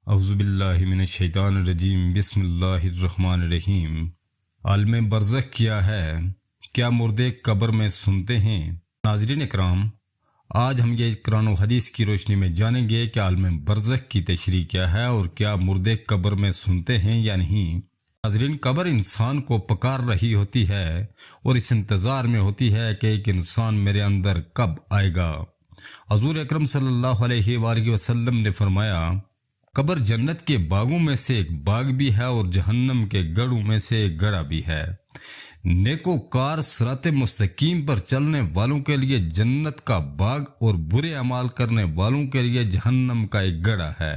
اعوذ باللہ من الشیطان الرجیم بسم اللہ الرحمن الرحیم۔ عالم برزخ کیا ہے؟ کیا مردے قبر میں سنتے ہیں؟ ناظرین اکرام، آج ہم یہ قرآن و حدیث کی روشنی میں جانیں گے کہ عالم برزخ کی تشریح کیا ہے اور کیا مردے قبر میں سنتے ہیں یا نہیں۔ ناظرین، قبر انسان کو پکار رہی ہوتی ہے اور اس انتظار میں ہوتی ہے کہ ایک انسان میرے اندر کب آئے گا۔ حضور اکرم صلی اللہ علیہ وآلہ وسلم نے فرمایا، قبر جنت کے باغوں میں سے ایک باغ بھی ہے اور جہنم کے گڑھوں میں سے ایک گڑھا بھی ہے۔ نیکوکار صراط مستقیم پر چلنے والوں کے لیے جنت کا باغ اور برے اعمال کرنے والوں کے لیے جہنم کا ایک گڑھا ہے۔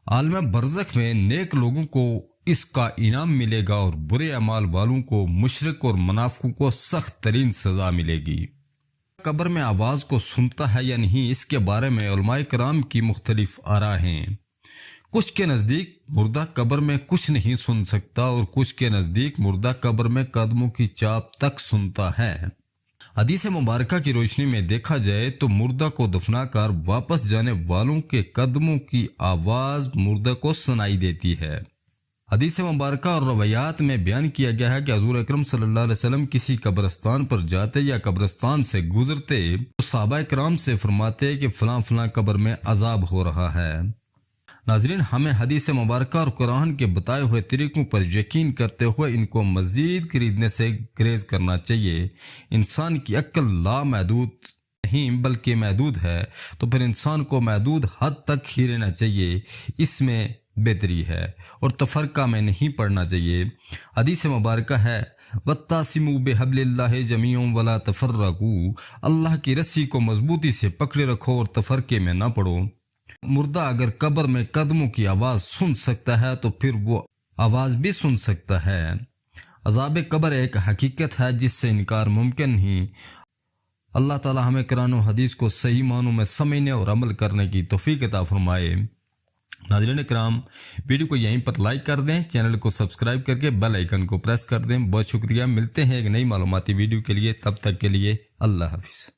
عالم برزخ میں نیک لوگوں کو اس کا انعام ملے گا اور برے اعمال والوں کو، مشرک اور منافقوں کو سخت ترین سزا ملے گی۔ قبر میں آواز کو سنتا ہے یا نہیں، اس کے بارے میں علماء کرام کی مختلف آراء ہیں۔ کچھ کے نزدیک مردہ قبر میں کچھ نہیں سن سکتا اور کچھ کے نزدیک مردہ قبر میں قدموں کی چاپ تک سنتا ہے۔ حدیث مبارکہ کی روشنی میں دیکھا جائے تو مردہ کو دفنا کر واپس جانے والوں کے قدموں کی آواز مردہ کو سنائی دیتی ہے۔ حدیث مبارکہ اور روایات میں بیان کیا گیا ہے کہ حضور اکرم صلی اللہ علیہ وسلم کسی قبرستان پر جاتے یا قبرستان سے گزرتے تو صحابہ کرام سے فرماتے کہ فلاں فلاں قبر میں عذاب ہو رہا ہے۔ ناظرین، ہمیں حدیث مبارکہ اور قرآن کے بتائے ہوئے طریقوں پر یقین کرتے ہوئے ان کو مزید خریدنے سے گریز کرنا چاہیے۔ انسان کی عقل لامحدود نہیں بلکہ محدود ہے، تو پھر انسان کو محدود حد تک ہی رہنا چاہیے، اس میں بہتری ہے اور تفرقہ میں نہیں پڑنا چاہیے۔ حدیث مبارکہ ہے، وَاتَّصِمُوا بِحَبْلِ اللَّهِ جَمِيعًا وَلَا تَفَرَّقُوا، اللہ کی رسی کو مضبوطی سے پکڑے رکھو اور تفرقے میں نہ پڑو۔ مردہ اگر قبر میں قدموں کی آواز سن سکتا ہے تو پھر وہ آواز بھی سن سکتا ہے۔ عذاب قبر ایک حقیقت ہے جس سے انکار ممکن نہیں۔ اللہ تعالی ہمیں قرآن و حدیث کو صحیح معنوں میں سمجھنے اور عمل کرنے کی توفیق عطا فرمائے۔ ناظرین کرام، ویڈیو کو یہیں پر لائک کر دیں، چینل کو سبسکرائب کر کے بیل آئیکن کو پریس کر دیں۔ بہت شکریہ، ملتے ہیں ایک نئی معلوماتی ویڈیو کے لیے، تب تک کے لیے اللہ حافظ۔